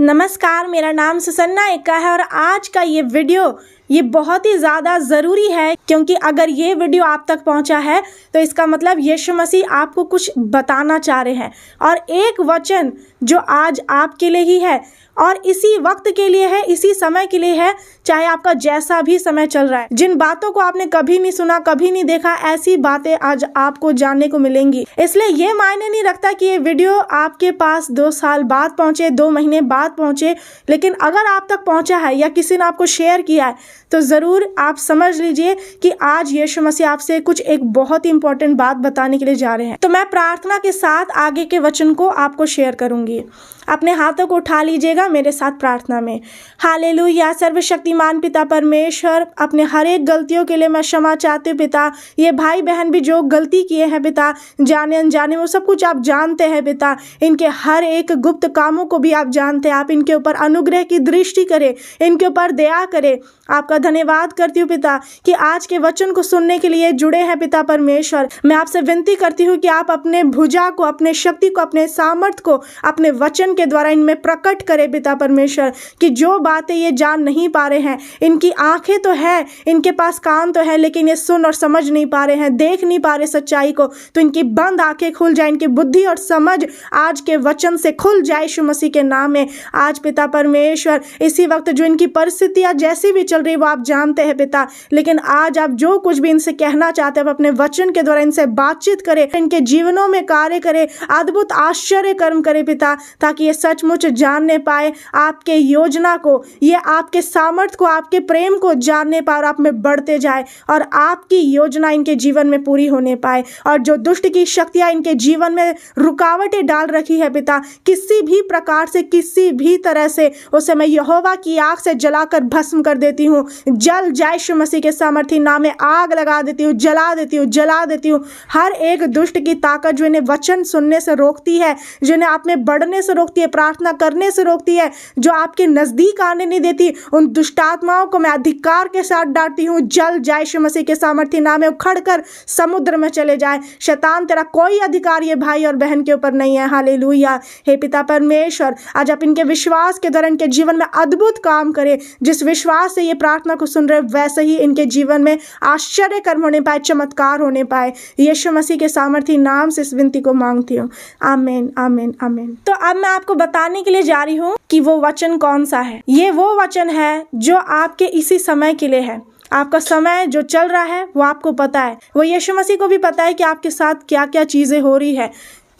नमस्कार, मेरा नाम सुसन्ना एक्का है और आज का ये बहुत ही ज़्यादा ज़रूरी है, क्योंकि अगर ये वीडियो आप तक पहुंचा है तो इसका मतलब यीशु मसीह आपको कुछ बताना चाह रहे हैं। और एक वचन जो आज आपके लिए ही है और इसी वक्त के लिए है, इसी समय के लिए है, चाहे आपका जैसा भी समय चल रहा है। जिन बातों को आपने कभी नहीं सुना, कभी नहीं देखा, ऐसी बातें आज आपको जानने को मिलेंगी। इसलिए ये मायने नहीं रखता कि ये वीडियो आपके पास 2 साल बाद पहुंचे, 2 महीने बाद पहुंचे, लेकिन अगर आप तक पहुंचा है या किसी ने आपको शेयर किया है तो ज़रूर आप समझ लीजिए कि आज यीशु मसीह आपसे कुछ एक बहुत ही इंपॉर्टेंट बात बताने के लिए जा रहे हैं। तो मैं प्रार्थना के साथ आगे के वचन को आपको शेयर करूंगी। अपने हाथों को उठा लीजिएगा मेरे साथ प्रार्थना में। हालेलुया। सर्वशक्तिमान पिता परमेश्वर, अपने हर एक गलतियों के लिए मैं क्षमा चाहती हूँ पिता। ये भाई बहन भी जो गलती किए हैं पिता, जाने अनजाने, वो सब कुछ आप जानते हैं पिता। इनके हर एक गुप्त कामों को भी आप जानते हैं। आप इनके ऊपर अनुग्रह की दृष्टि करें, इनके ऊपर दया करें। आपका धन्यवाद करती हूँ पिता कि आज के वचन को सुनने के लिए जुड़े हैं पिता परमेश्वर। मैं आपसे विनती करती हूँ कि आप अपने भुजा को, अपने शक्ति को, अपने सामर्थ्य को अपने वचन के द्वारा इनमें प्रकट करे पिता परमेश्वर, कि जो बातें ये जान नहीं पा रहे हैं, इनकी आंखें तो है, इनके पास कान तो है, लेकिन ये सुन और समझ नहीं पा रहे हैं, देख नहीं पा रहे सच्चाई को, तो इनकी बंद आंखें खुल जाए, इनकी बुद्धि और समझ आज के वचन से खुल जाए यीशु मसीह के नाम में। आज पिता परमेश्वर, इसी वक्त जो इनकी परिस्थितियां जैसी भी चल रही वो आप जानते हैं पिता, लेकिन आज आप जो कुछ भी इनसे कहना चाहते हैं अपने वचन के द्वारा इनसे बातचीत करें, इनके जीवनों में कार्य करें, अद्भुत आश्चर्य कर्म करें पिता, ताकि ये सचमुच जानने पाए आपके योजना को, ये आपके सामर्थ्य को, आपके प्रेम को जानने पाए और आप में बढ़ते जाए और आपकी योजना इनके जीवन में पूरी होने पाए। और जो दुष्ट की शक्तियां इनके जीवन में रुकावटें डाल रखी है पिता, किसी भी प्रकार से, किसी भी तरह से उसे मैं यहोवा की आग से जलाकर भस्म कर देती हूँ। जल जाए यीशु मसीह के सामर्थ्य नाम में, आग लगा देती हूँ, जला देती हूँ, जला देती हूँ। हर एक दुष्ट की ताकत जो इन्हें वचन सुनने से रोकती है, जो इन्हें आप में बढ़ने से रोकती है, प्रार्थना करने से रोकती है, जो आपके नजदीक आने नहीं देती, उन दुष्ट आत्माओं को मैं अधिकार के साथ डांटती हूँ। जल जाए यीशु मसीह के सामर्थ्य नाम में, उखड़कर समुद्र में चले जाए। शैतान, तेरा कोई अधिकार ये भाई और बहन के ऊपर नहीं है। हालेलुया। हे पिता परमेश्वर, आज आप इनके विश्वास के द्वारा इनके जीवन में अद्भुत काम करें। जिस विश्वास से ये प्रार्थना को सुन रहे वैसे ही इनके जीवन में आश्चर्य कर्म होने पाए, चमत्कार होने पाए। यीशु मसीह के सामर्थ्य नाम से इस विनती को मांगती हूँ। आमीन, आमीन, आमीन। तो अब मैं आपको बताने के लिए जा रही हूँ कि वो वचन कौन सा है। ये वो वचन है जो आपके इसी समय के लिए है। आपका समय जो चल रहा है वो आपको पता है, वो यीशु मसीह को भी पता है कि आपके साथ क्या क्या चीज़ें हो रही है।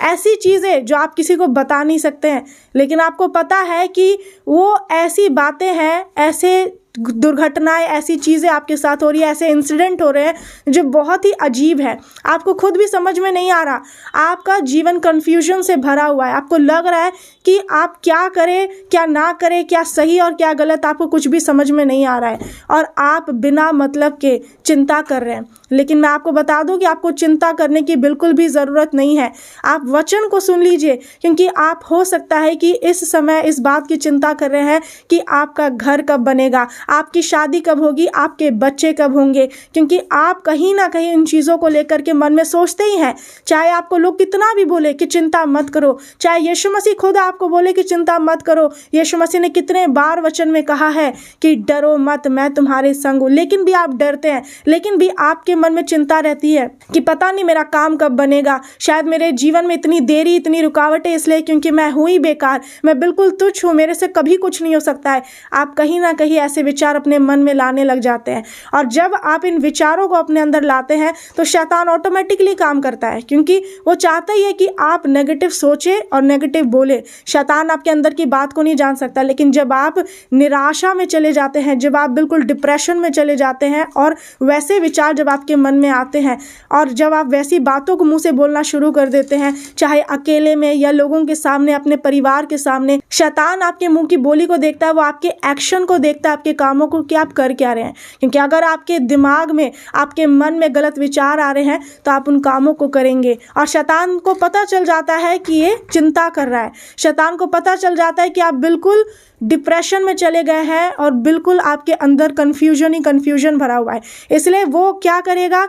ऐसी चीज़ें जो आप किसी को बता नहीं सकते हैं, लेकिन आपको पता है कि वो ऐसी बातें हैं, ऐसे दुर्घटनाएं, ऐसी चीज़ें आपके साथ हो रही है, ऐसे इंसिडेंट हो रहे हैं जो बहुत ही अजीब है। आपको खुद भी समझ में नहीं आ रहा, आपका जीवन कन्फ्यूजन से भरा हुआ है। आपको लग रहा है कि आप क्या करें, क्या ना करें, क्या सही और क्या गलत, आपको कुछ भी समझ में नहीं आ रहा है और आप बिना मतलब के चिंता कर रहे हैं। लेकिन मैं आपको बता दूं कि आपको चिंता करने की बिल्कुल भी ज़रूरत नहीं है। आप वचन को सुन लीजिए, क्योंकि आप हो सकता है कि इस समय इस बात की चिंता कर रहे हैं कि आपका घर कब बनेगा, आपकी शादी कब होगी, आपके बच्चे कब होंगे, क्योंकि आप कहीं ना कहीं इन चीज़ों को लेकर के मन में सोचते ही हैं। चाहे आपको लोग कितना भी बोले कि चिंता मत करो, चाहे यीशु मसीह खुद आपको बोले कि चिंता मत करो। यीशु मसीह ने कितने बार वचन में कहा है कि डरो मत, मैं तुम्हारे संग हूँ, लेकिन भी आप डरते हैं। लेकिन भी आपके मन में चिंता रहती है कि पता नहीं मेरा काम कब बनेगा, शायद मेरे जीवन में इतनी देरी, इतनी रुकावटें इसलिए क्योंकि मैं हूँ ही बेकार, मैं बिल्कुल तुच्छ हूँ, मेरे से कभी कुछ नहीं हो सकता है। आप कहीं ना कहीं ऐसे विचार अपने मन में लाने लग जाते हैं और जब आप इन विचारों को अपने अंदर लाते हैं तो शैतान ऑटोमेटिकली काम करता है, क्योंकि वो चाहता ही है कि आप नेगेटिव सोचे और नेगेटिव बोले। शैतान आपके अंदर की बात को नहीं जान सकता, लेकिन जब आप निराशा में चले जाते हैं, जब आप बिल्कुल डिप्रेशन में चले जाते हैं और वैसे विचार जब आपके मन में आते हैं और जब आप वैसी बातों को मुंह से बोलना शुरू कर देते हैं, चाहे अकेले में या लोगों के सामने, अपने परिवार के सामने, शैतान आपके मुंह की बोली को देखता है, वो आपके एक्शन को देखता है, आपके कामों को कि आप कर क्या रहे हैं। क्योंकि अगर आपके दिमाग में, आपके मन में गलत विचार आ रहे हैं तो आप उन कामों को करेंगे। और शैतान को पता चल जाता है कि ये चिंता कर रहा है, शैतान को पता चल जाता है कि आप बिल्कुल डिप्रेशन में चले गए हैं और बिल्कुल आपके अंदर कन्फ्यूजन ही कन्फ्यूजन भरा हुआ है। इसलिए वो क्या करेगा,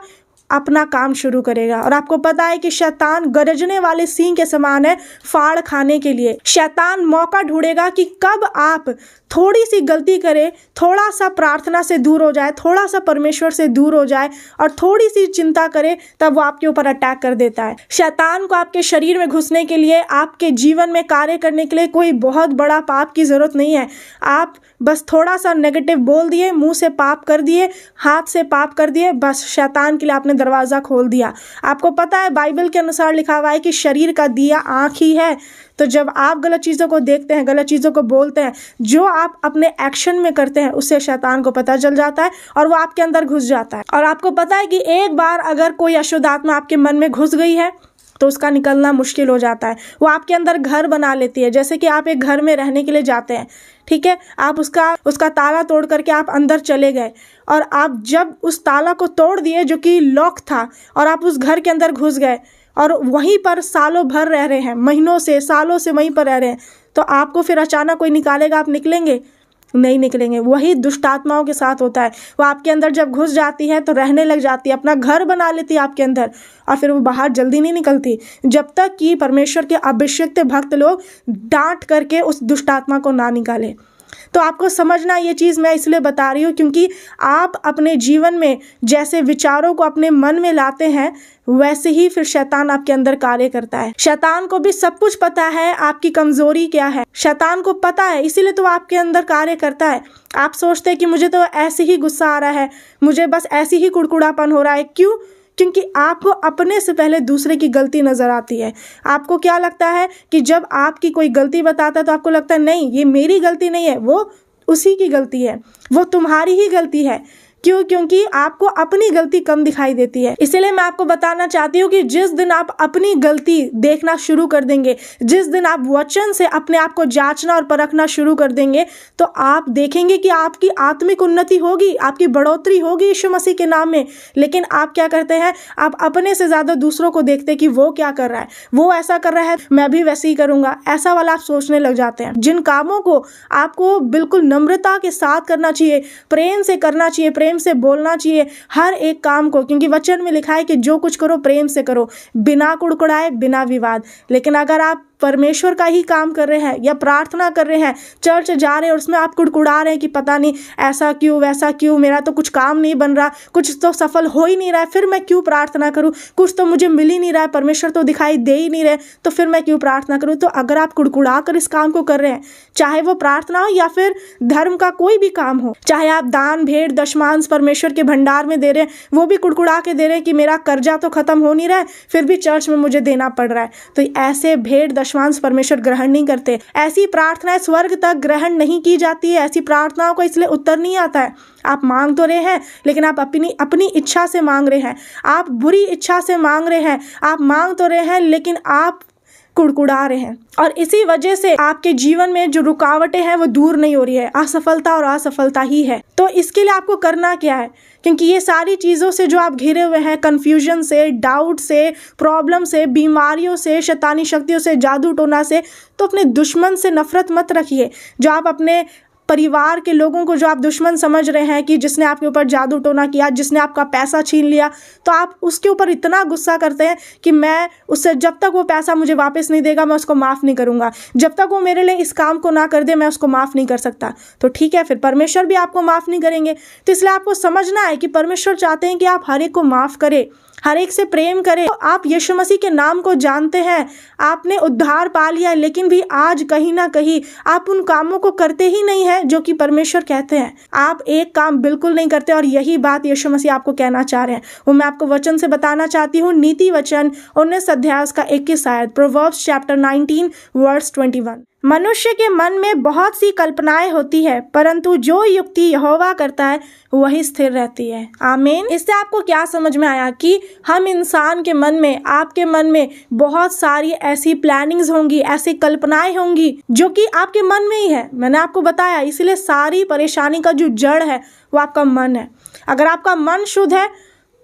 अपना काम शुरू करेगा। और आपको पता है कि शैतान गरजने वाले सिंह के समान है, फाड़ खाने के लिए। शैतान मौका ढूंढेगा कि कब आप थोड़ी सी गलती करें, थोड़ा सा प्रार्थना से दूर हो जाए, थोड़ा सा परमेश्वर से दूर हो जाए और थोड़ी सी चिंता करे, तब वो आपके ऊपर अटैक कर देता है। शैतान को आपके शरीर में घुसने के लिए, आपके जीवन में कार्य करने के लिए कोई बहुत बड़ा पाप की जरूरत नहीं है। आप बस थोड़ा सा नेगेटिव बोल दिए, मुंह से पाप कर दिए, हाथ से पाप कर दिए, बस शैतान के लिए आपने दरवाजा खोल दिया। आपको पता है बाइबल के अनुसार लिखा हुआ है कि शरीर का दिया आँख ही है। तो जब आप गलत चीज़ों को देखते हैं, गलत चीज़ों को बोलते हैं, जो आप अपने एक्शन में करते हैं उससे शैतान को पता चल जाता है और वो आपके अंदर घुस जाता है। और आपको पता है कि एक बार अगर कोई अशुद्ध आत्मा आपके मन में घुस गई है तो उसका निकलना मुश्किल हो जाता है। वो आपके अंदर घर बना लेती है। जैसे कि आप एक घर में रहने के लिए जाते हैं, ठीक है, आप उसका ताला तोड़ करके आप अंदर चले गए और आप जब उस ताला को तोड़ दिए जो कि लॉक था और आप उस घर के अंदर घुस गए और वहीं पर सालों भर रह रहे हैं, महीनों से सालों से वहीं पर रह रहे हैं, तो आपको फिर अचानक कोई निकालेगा, आप निकलेंगे? नहीं निकलेंगे। वही दुष्ट आत्माओं के साथ होता है। वो आपके अंदर जब घुस जाती है तो रहने लग जाती है, अपना घर बना लेती है आपके अंदर और फिर वो बाहर जल्दी नहीं निकलती जब तक कि परमेश्वर के अभिषिक्त भक्त लोग डांट करके उस दुष्ट आत्मा को ना निकाले। तो आपको समझना ये चीज़ मैं इसलिए बता रही हूँ क्योंकि आप अपने जीवन में जैसे विचारों को अपने मन में लाते हैं वैसे ही फिर शैतान आपके अंदर कार्य करता है। शैतान को भी सब कुछ पता है आपकी कमजोरी क्या है, शैतान को पता है, इसीलिए तो आपके अंदर कार्य करता है। आप सोचते हैं कि मुझे तो ऐसे ही गुस्सा आ रहा है, मुझे बस ऐसे ही कुड़कुड़ापन हो रहा है। क्यों? क्योंकि आपको अपने से पहले दूसरे की गलती नजर आती है। आपको क्या लगता है कि जब आपकी कोई गलती बताता है तो आपको लगता है नहीं ये मेरी गलती नहीं है, वो उसी की गलती है, वो तुम्हारी ही गलती है। क्यों? क्योंकि आपको अपनी गलती कम दिखाई देती है। इसलिए मैं आपको बताना चाहती हूँ कि जिस दिन आप अपनी गलती देखना शुरू कर देंगे, जिस दिन आप वचन से अपने आप को जांचना और परखना शुरू कर देंगे, तो आप देखेंगे कि आपकी आत्मिक उन्नति होगी, आपकी बढ़ोतरी होगी यीशु मसीह के नाम में। लेकिन आप क्या करते हैं? आप अपने से ज़्यादा दूसरों को देखते हैं कि वो क्या कर रहा है, वो ऐसा कर रहा है, मैं भी वैसे ही करूँगा, ऐसा वाला आप सोचने लग जाते हैं। जिन कामों को आपको बिल्कुल नम्रता के साथ करना चाहिए, प्रेम से करना चाहिए, प्रेम से बोलना चाहिए हर एक काम को, क्योंकि वचन में लिखा है कि जो कुछ करो प्रेम से करो, बिना कुड़कुड़ाए, बिना विवाद। लेकिन अगर आप परमेश्वर का ही काम कर रहे हैं या प्रार्थना कर रहे हैं, चर्च जा रहे हैं और उसमें आप कुड़कुड़ा रहे हैं कि पता नहीं ऐसा क्यों वैसा क्यों, मेरा तो कुछ काम नहीं बन रहा, कुछ तो सफल हो ही नहीं रहा है, फिर मैं क्यों प्रार्थना करूं, कुछ तो मुझे मिल ही नहीं रहा है, परमेश्वर तो दिखाई दे ही नहीं रहे, तो फिर मैं क्यों प्रार्थना करूं। तो अगर आप कुड़कुड़ा कर इस काम को कर रहे हैं, चाहे वो प्रार्थना हो या फिर धर्म का कोई भी काम हो, चाहे आप दान भेंट दशमांश परमेश्वर के भंडार में दे रहे हैं, वो भी कुड़कुड़ा के दे रहे हैं कि मेरा कर्जा तो खत्म हो नहीं रहा है, फिर भी चर्च में मुझे देना पड़ रहा है, तो ऐसे भेंट दशमांश परमेश्वर ग्रहण नहीं करते। ऐसी प्रार्थनाएं स्वर्ग तक ग्रहण नहीं की जाती है। ऐसी प्रार्थनाओं को इसलिए उत्तर नहीं आता है। आप मांग तो रहे हैं लेकिन आप अपनी इच्छा से मांग रहे हैं, आप बुरी इच्छा से मांग रहे हैं, आप मांग तो रहे हैं लेकिन आप कुड़कुड़ा रहे हैं, और इसी वजह से आपके जीवन में जो रुकावटें हैं वो दूर नहीं हो रही है, असफलता और असफलता ही है। तो इसके लिए आपको करना क्या है? क्योंकि ये सारी चीज़ों से जो आप घिरे हुए हैं, कन्फ्यूजन से, डाउट से, प्रॉब्लम से, बीमारियों से, शैतानी शक्तियों से, जादू टोना से, तो अपने दुश्मन से नफरत मत रखिए। जो आप अपने परिवार के लोगों को जो आप दुश्मन समझ रहे हैं कि जिसने आपके ऊपर जादू टोना किया, जिसने आपका पैसा छीन लिया, तो आप उसके ऊपर इतना गुस्सा करते हैं कि मैं उससे जब तक वो पैसा मुझे वापस नहीं देगा मैं उसको माफ़ नहीं करूंगा, जब तक वो मेरे लिए इस काम को ना कर दे मैं उसको माफ़ नहीं कर सकता। तो ठीक है, फिर परमेश्वर भी आपको माफ़ नहीं करेंगे। तो इसलिए आपको समझना है कि परमेश्वर चाहते हैं कि आप हर एक को माफ़ करें, हर एक से प्रेम करें। तो आप यीशु मसीह के नाम को जानते हैं, आपने उद्धार पा लिया, लेकिन भी आज कहीं ना कहीं आप उन कामों को करते ही नहीं है जो कि परमेश्वर कहते हैं। आप एक काम बिल्कुल नहीं करते, और यही बात यीशु मसीह आपको कहना चाह रहे हैं। वो मैं आपको वचन से बताना चाहती हूँ। नीति वचन 19 अध्याय का 21 आयत, प्रोवर्ब्स चैप्टर 19 वर्स 21। मनुष्य के मन में बहुत सी कल्पनाएं होती है, परंतु जो युक्ति यहोवा करता है वही स्थिर रहती है। आमीन। इससे आपको क्या समझ में आया कि हम इंसान के मन में, आपके मन में बहुत सारी ऐसी प्लानिंग्स होंगी, ऐसी कल्पनाएं होंगी जो कि आपके मन में ही है। मैंने आपको बताया, इसलिए सारी परेशानी का जो जड़ है वो आपका मन है। अगर आपका मन शुद्ध है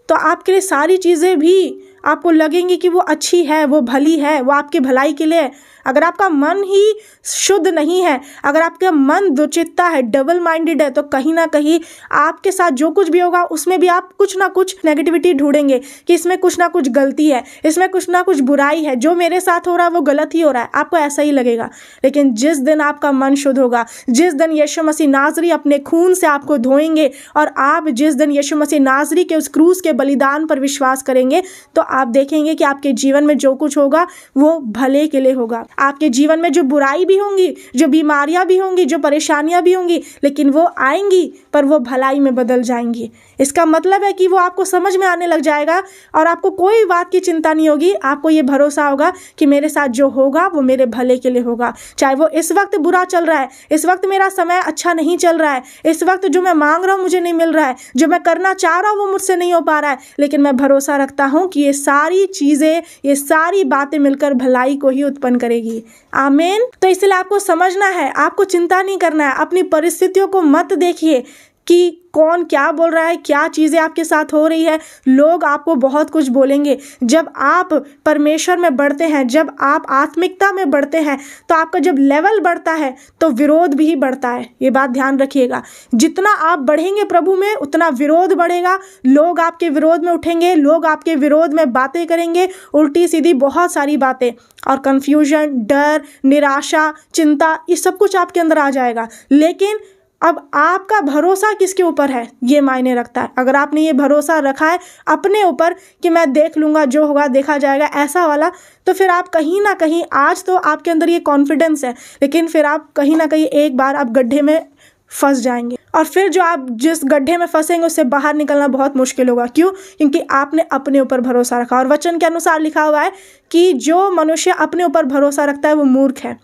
तो आपके लिए सारी चीज़ें भी आपको लगेंगी कि वो अच्छी है, वो भली है, वो आपकी भलाई के लिए। अगर आपका मन ही शुद्ध नहीं है, अगर आपका मन दुचित्ता है, डबल माइंडेड है, तो कहीं ना कहीं आपके साथ जो कुछ भी होगा उसमें भी आप कुछ ना कुछ नेगेटिविटी ढूंढेंगे कि इसमें कुछ ना कुछ गलती है, इसमें कुछ ना कुछ बुराई है, जो मेरे साथ हो रहा है वो गलत ही हो रहा है, आपको ऐसा ही लगेगा। लेकिन जिस दिन आपका मन शुद्ध होगा, जिस दिन यीशु मसीह नाज़री अपने खून से आपको धोएंगे और आप जिस दिन यीशु मसीह नाज़री के उस क्रूस के बलिदान पर विश्वास करेंगे, तो आप देखेंगे कि आपके जीवन में जो कुछ होगा वो भले के लिए होगा। आपके जीवन में जो बुराई भी होंगी, जो बीमारियां भी होंगी, जो परेशानियां भी होंगी, लेकिन वो आएंगी पर वो भलाई में बदल जाएंगी। इसका मतलब है कि वो आपको समझ में आने लग जाएगा और आपको कोई बात की चिंता नहीं होगी। आपको ये भरोसा होगा कि मेरे साथ जो होगा वो मेरे भले के लिए होगा। चाहे वो इस वक्त बुरा चल रहा है, इस वक्त मेरा समय अच्छा नहीं चल रहा है, इस वक्त जो मैं मांग रहा हूँ मुझे नहीं मिल रहा है, जो मैं करना चाह रहा हूँ वो मुझसे नहीं हो पा रहा है, लेकिन मैं भरोसा रखता हूँ कि ये सारी चीज़ें, ये सारी बातें मिलकर भलाई को ही उत्पन्न करेगी। आमीन। तो इसलिए आपको समझना है, आपको चिंता नहीं करना है। अपनी परिस्थितियों को मत देखिए कि कौन क्या बोल रहा है, क्या चीज़ें आपके साथ हो रही है। लोग आपको बहुत कुछ बोलेंगे। जब आप परमेश्वर में बढ़ते हैं, जब आप आत्मिकता में बढ़ते हैं, तो आपका जब लेवल बढ़ता है तो विरोध भी बढ़ता है। ये बात ध्यान रखिएगा। जितना आप बढ़ेंगे प्रभु में उतना विरोध बढ़ेगा। लोग आपके विरोध में उठेंगे, लोग आपके विरोध में बातें करेंगे, उल्टी सीधी बहुत सारी बातें, और कन्फ्यूजन, डर, निराशा, चिंता, ये सब कुछ आपके अंदर आ जाएगा। लेकिन अब आपका भरोसा किसके ऊपर है ये मायने रखता है। अगर आपने ये भरोसा रखा है अपने ऊपर कि मैं देख लूँगा, जो होगा देखा जाएगा, ऐसा वाला, तो फिर आप कहीं ना कहीं, आज तो आपके अंदर ये कॉन्फिडेंस है, लेकिन फिर आप कहीं ना कहीं एक बार आप गड्ढे में फंस जाएंगे और फिर जो आप जिस गड्ढे में फंसेंगे उससे बाहर निकलना बहुत मुश्किल होगा। क्यों? क्योंकि आपने अपने ऊपर भरोसा रखा। और वचन के अनुसार लिखा हुआ है कि जो मनुष्य अपने ऊपर भरोसा रखता है वो मूर्ख है।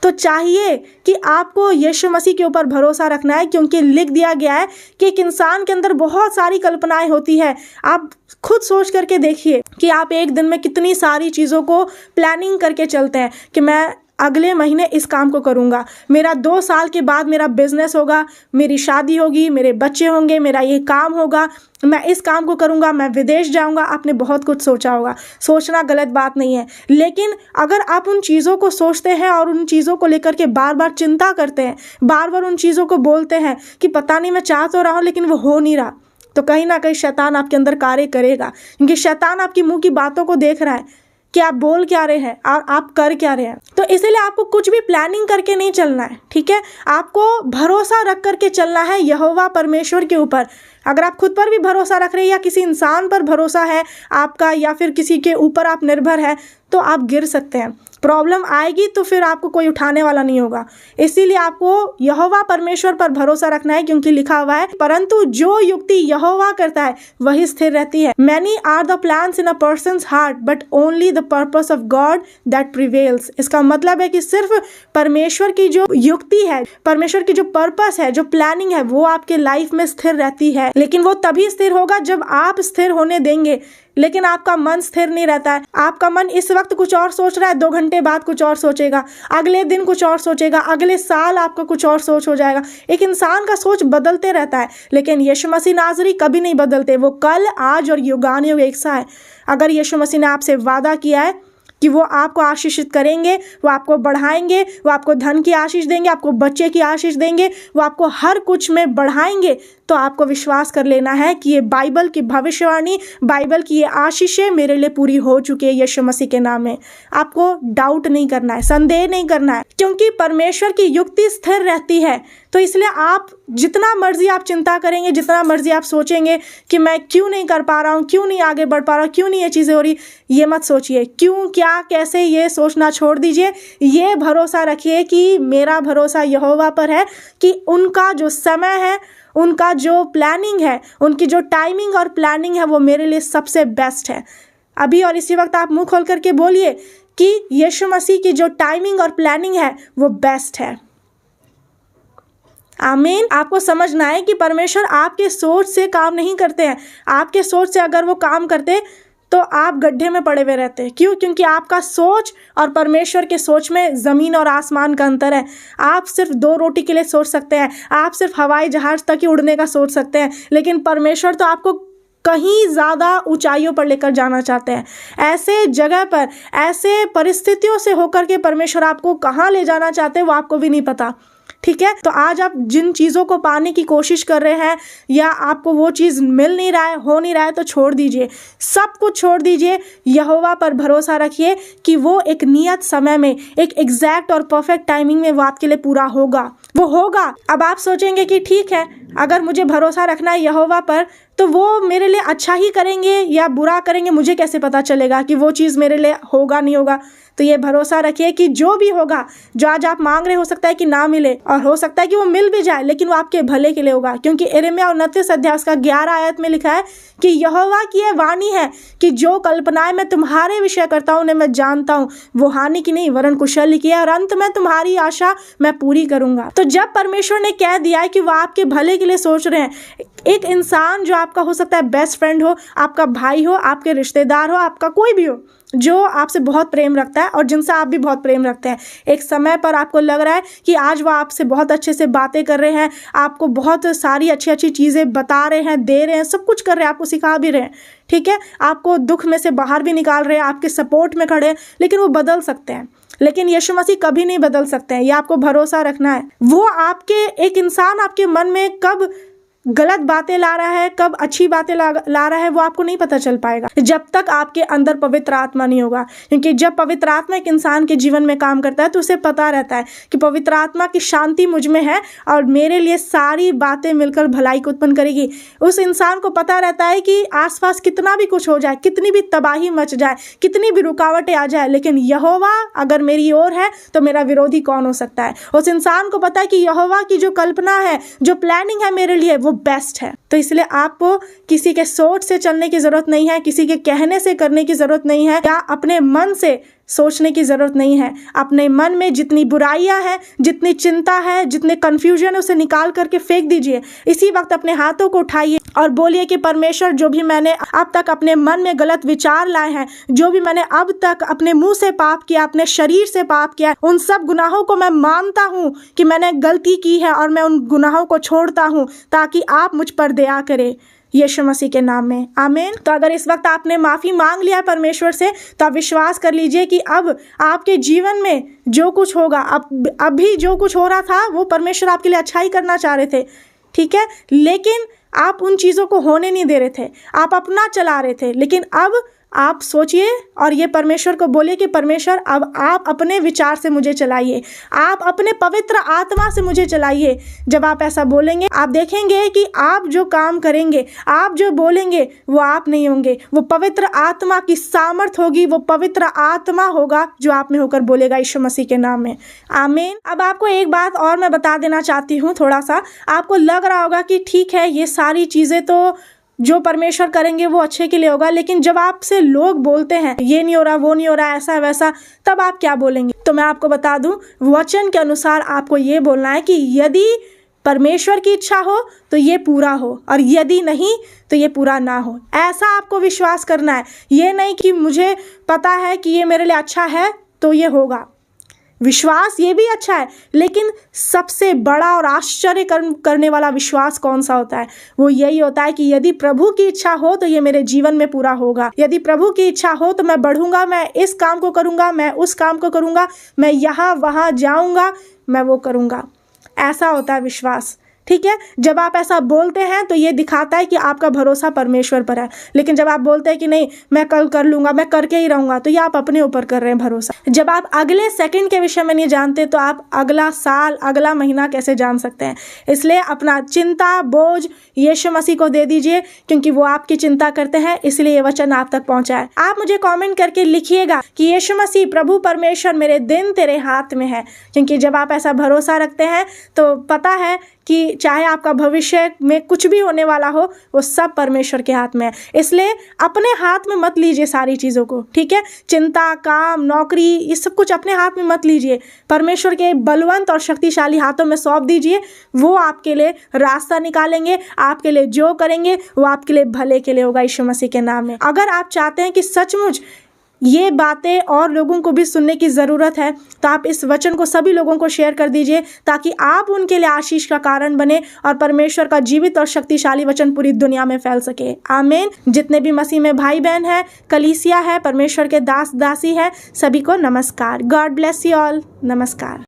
तो चाहिए कि आपको यीशु मसीह के ऊपर भरोसा रखना है, क्योंकि लिख दिया गया है कि एक इंसान के अंदर बहुत सारी कल्पनाएं होती है। आप खुद सोच करके देखिए कि आप एक दिन में कितनी सारी चीज़ों को प्लानिंग करके चलते हैं कि मैं अगले महीने इस काम को करूँगा, मेरा 2 साल के बाद मेरा बिजनेस होगा, मेरी शादी होगी, मेरे बच्चे होंगे, मेरा ये काम होगा, मैं इस काम को करूँगा, मैं विदेश जाऊँगा। आपने बहुत कुछ सोचा होगा। सोचना गलत बात नहीं है, लेकिन अगर आप उन चीज़ों को सोचते हैं और उन चीज़ों को लेकर के बार बार चिंता करते हैं, बार बार उन चीज़ों को बोलते हैं कि पता नहीं मैं चाह तो रहा हूँ लेकिन वो हो नहीं रहा, तो कहीं ना कहीं शैतान आपके अंदर कार्य करेगा। क्योंकि शैतान आपकी मुँह की बातों को देख रहा है कि आप बोल क्या रहे हैं और आप कर क्या रहे हैं। तो इसीलिए आपको कुछ भी प्लानिंग करके नहीं चलना है, ठीक है? आपको भरोसा रख करके चलना है यहोवा परमेश्वर के ऊपर। अगर आप खुद पर भी भरोसा रख रहे हैं या किसी इंसान पर भरोसा है आपका, या फिर किसी के ऊपर आप निर्भर हैं, तो आप गिर सकते हैं। प्रॉब्लम आएगी तो फिर आपको कोई उठाने वाला नहीं होगा। इसीलिए आपको यहोवा परमेश्वर पर भरोसा रखना है, क्योंकि लिखा हुआ है, परंतु जो युक्ति यहोवा करता है वही स्थिर रहती है। Many are the plans in a person's heart but only the purpose of God that prevails. इसका मतलब है कि सिर्फ परमेश्वर की जो युक्ति है, परमेश्वर की जो पर्पस है, जो प्लानिंग है, वो आपके लाइफ में स्थिर रहती है। लेकिन वो तभी स्थिर होगा जब आप स्थिर होने देंगे। लेकिन आपका मन स्थिर नहीं रहता है। आपका मन इस वक्त कुछ और सोच रहा है, 2 घंटे बाद कुछ और सोचेगा, अगले दिन कुछ और सोचेगा, अगले साल आपका कुछ और सोच हो जाएगा। एक इंसान का सोच बदलते रहता है, लेकिन यीशु मसीह नाज़री कभी नहीं बदलते। वो कल, आज और युगानुयुग एक सा है। अगर यीशु मसीह ने आपसे वादा किया है कि वो आपको आशीषित करेंगे, वो आपको बढ़ाएंगे, वो आपको धन की आशीष देंगे, आपको बच्चे की आशीष देंगे, वो आपको हर कुछ में बढ़ाएंगे, तो आपको विश्वास कर लेना है कि ये बाइबल की भविष्यवाणी, बाइबल की ये आशीषें मेरे लिए पूरी हो चुकी है यीशु मसीह के नाम में। आपको डाउट नहीं करना है, संदेह नहीं करना है, क्योंकि परमेश्वर की युक्ति स्थिर रहती है। तो इसलिए आप जितना मर्जी आप चिंता करेंगे, जितना मर्जी आप सोचेंगे कि मैं क्यों नहीं कर पा रहा हूँ, क्यों नहीं आगे बढ़ पा रहा हूँ, क्यों नहीं ये चीज़ें हो रही, ये मत सोचिए। क्यों, क्या, कैसे, ये सोचना छोड़ दीजिए। ये भरोसा रखिए कि मेरा भरोसा यहोवा पर है कि उनका जो समय है, उनका जो प्लानिंग है, उनकी जो टाइमिंग और प्लानिंग है, वो मेरे लिए सबसे बेस्ट है। अभी और इसी वक्त आप मुंह खोल करके बोलिए कि यीशु मसीह की जो टाइमिंग और प्लानिंग है वो बेस्ट है। आमीन। आपको समझना है कि परमेश्वर आपके सोच से काम नहीं करते हैं। आपके सोच से अगर वो काम करते तो आप गड्ढे में पड़े हुए रहते। क्यों? क्योंकि आपका सोच और परमेश्वर के सोच में ज़मीन और आसमान का अंतर है। आप सिर्फ 2 रोटी के लिए सोच सकते हैं, आप सिर्फ हवाई जहाज़ तक ही उड़ने का सोच सकते हैं, लेकिन परमेश्वर तो आपको कहीं ज़्यादा ऊंचाइयों पर लेकर जाना चाहते हैं। ऐसे जगह पर, ऐसे परिस्थितियों से होकर के परमेश्वर आपको कहाँ ले जाना चाहते हैं वो आपको भी नहीं पता। ठीक है, तो आज आप जिन चीज़ों को पाने की कोशिश कर रहे हैं या आपको वो चीज़ मिल नहीं रहा है, हो नहीं रहा है, तो छोड़ दीजिए, सब कुछ छोड़ दीजिए। यहोवा पर भरोसा रखिए कि वो एक नियत समय में, एक एग्जैक्ट और परफेक्ट टाइमिंग में वो आपके लिए पूरा होगा, वो होगा। अब आप सोचेंगे कि ठीक है, अगर मुझे भरोसा रखना है यहोवा पर तो वो मेरे लिए अच्छा ही करेंगे या बुरा करेंगे, मुझे कैसे पता चलेगा कि वो चीज़ मेरे लिए होगा नहीं होगा। तो ये भरोसा रखिए कि जो भी होगा, जो आज आप मांग रहे, हो सकता है कि ना मिले और हो सकता है कि वो मिल भी जाए, लेकिन वो आपके भले के लिए होगा। क्योंकि यिर्मयाह 29 अध्याय उसका 11 आयत में लिखा है कि यहोवा की यह वाणी है कि जो कल्पनाएं मैं तुम्हारे विषय करता हूँ उन्हें मैं जानता हूँ, वो हानि की नहीं वरन कुशल की है, और अंत में तुम्हारी आशा मैं पूरी करूंगा। तो जब परमेश्वर ने कह दिया है कि वो आपके भले के लिए सोच रहे हैं, एक इंसान जो आपका हो सकता है बेस्ट फ्रेंड हो, आपका भाई हो, आपके रिश्तेदार हो, आपका कोई भी हो, जो आपसे बहुत प्रेम रखता है और जिनसे आप भी बहुत प्रेम रखते हैं, एक समय पर आपको लग रहा है कि आज वो आपसे बहुत अच्छे से बातें कर रहे हैं, आपको बहुत सारी अच्छी अच्छी चीज़ें बता रहे हैं, दे रहे हैं, सब कुछ कर रहे हैं, आपको सिखा भी रहे हैं, ठीक है, आपको दुख में से बाहर भी निकाल रहे हैं, आपके सपोर्ट में खड़े हैं, लेकिन वो बदल सकते हैं। लेकिन यीशु मसीह कभी नहीं बदल सकते हैं, ये आपको भरोसा रखना है। वो आपके, एक इंसान आपके मन में कब गलत बातें ला रहा है, कब अच्छी बातें ला रहा है, वो आपको नहीं पता चल पाएगा जब तक आपके अंदर पवित्र आत्मा नहीं होगा। क्योंकि जब पवित्र आत्मा एक इंसान के जीवन में काम करता है तो उसे पता रहता है कि पवित्र आत्मा की शांति मुझ में है और मेरे लिए सारी बातें मिलकर भलाई को उत्पन्न करेगी। उस इंसान को पता रहता है कि आसपास कितना भी कुछ हो जाए, कितनी भी तबाही मच जाए, कितनी भी रुकावटें आ जाए, लेकिन यहोवा अगर मेरी ओर है तो मेरा विरोधी कौन हो सकता है। उस इंसान को पता है कि यहोवा की जो कल्पना है, जो प्लानिंग है मेरे लिए, वो बेस्ट है। तो इसलिए आपको किसी के सोच से चलने की जरूरत नहीं है, किसी के कहने से करने की जरूरत नहीं है, या अपने मन से सोचने की जरूरत नहीं है। अपने मन में जितनी बुराइयां हैं, जितनी चिंता है, जितने कंफ्यूजन है, उसे निकाल करके फेंक दीजिए। इसी वक्त अपने हाथों को उठाइए और बोलिए कि परमेश्वर, जो भी मैंने अब तक अपने मन में गलत विचार लाए हैं, जो भी मैंने अब तक अपने मुंह से पाप किया, अपने शरीर से पाप किया, उन सब गुनाहों को मैं मानता हूँ कि मैंने गलती की है और मैं उन गुनाहों को छोड़ता हूँ, ताकि आप मुझ पर दया करें यीशु मसीह के नाम में, आमीन। तो अगर इस वक्त आपने माफ़ी मांग लिया परमेश्वर से, तो आप विश्वास कर लीजिए कि अब आपके जीवन में जो कुछ होगा, अभी जो कुछ हो रहा था वो परमेश्वर आपके लिए अच्छा ही करना चाह रहे थे, ठीक है, लेकिन आप उन चीज़ों को होने नहीं दे रहे थे, आप अपना चला रहे थे। लेकिन अब आप सोचिए और ये परमेश्वर को बोलिए कि परमेश्वर, अब आप अपने विचार से मुझे चलाइए, आप अपने पवित्र आत्मा से मुझे चलाइए। जब आप ऐसा बोलेंगे, आप देखेंगे कि आप जो काम करेंगे, आप जो बोलेंगे, वो आप नहीं होंगे, वो पवित्र आत्मा की सामर्थ होगी, वो पवित्र आत्मा होगा जो आप में होकर बोलेगा यीशु मसीह के नाम में, आमीन। अब आपको एक बात और मैं बता देना चाहती हूँ, थोड़ा सा आपको लग रहा होगा कि ठीक है, ये सारी चीज़ें तो जो परमेश्वर करेंगे वो अच्छे के लिए होगा, लेकिन जब आपसे लोग बोलते हैं ये नहीं हो रहा, वो नहीं हो रहा, ऐसा वैसा, तब आप क्या बोलेंगे? तो मैं आपको बता दूं, वचन के अनुसार आपको ये बोलना है कि यदि परमेश्वर की इच्छा हो तो ये पूरा हो, और यदि नहीं तो ये पूरा ना हो। ऐसा आपको विश्वास करना है, ये नहीं कि मुझे पता है कि ये मेरे लिए अच्छा है तो ये होगा। विश्वास ये भी अच्छा है, लेकिन सबसे बड़ा और आश्चर्य करने वाला विश्वास कौन सा होता है? वो यही होता है कि यदि प्रभु की इच्छा हो तो ये मेरे जीवन में पूरा होगा। यदि प्रभु की इच्छा हो तो मैं बढ़ूंगा, मैं इस काम को करूंगा, मैं उस काम को करूंगा, मैं यहाँ वहाँ जाऊंगा, मैं वो करूंगा। ऐसा होता है विश्वास, ठीक है। जब आप ऐसा बोलते हैं तो ये दिखाता है कि आपका भरोसा परमेश्वर पर है। लेकिन जब आप बोलते हैं कि नहीं, मैं कल कर लूंगा, मैं करके ही रहूंगा, तो ये आप अपने ऊपर कर रहे हैं भरोसा। जब आप अगले सेकंड के विषय में नहीं जानते तो आप अगला साल, अगला महीना कैसे जान सकते हैं? इसलिए अपना चिंता, बोझ यीशु मसीह को दे दीजिए, क्योंकि वो आपकी चिंता करते हैं, इसलिए ये वचन आप तक पहुंचा है। आप मुझे कॉमेंट करके लिखिएगा कि यीशु मसीह, प्रभु परमेश्वर, मेरे दिन तेरे हाथ में है। क्योंकि जब आप ऐसा भरोसा रखते हैं तो पता है कि चाहे आपका भविष्य में कुछ भी होने वाला हो, वो सब परमेश्वर के हाथ में है। इसलिए अपने हाथ में मत लीजिए सारी चीज़ों को, ठीक है। चिंता, काम, नौकरी, ये सब कुछ अपने हाथ में मत लीजिए, परमेश्वर के बलवंत और शक्तिशाली हाथों में सौंप dीजिए। वो आपके लिए रास्ता निकालेंगे, आपके लिए जो करेंगे वो आपके लिए भले के लिए होगा, यीशु मसीह के नाम में। अगर आप चाहते हैं कि सचमुच ये बातें और लोगों को भी सुनने की ज़रूरत है। तो आप इस वचन को सभी लोगों को शेयर कर दीजिए ताकि आप उनके लिए आशीष का कारण बने और परमेश्वर का जीवित और शक्तिशाली वचन पूरी दुनिया में फैल सके। आमीन। जितने भी मसीह में भाई बहन है, कलीसिया है, परमेश्वर के दास दासी है, सभी को नमस्कार। God bless you all. नमस्कार।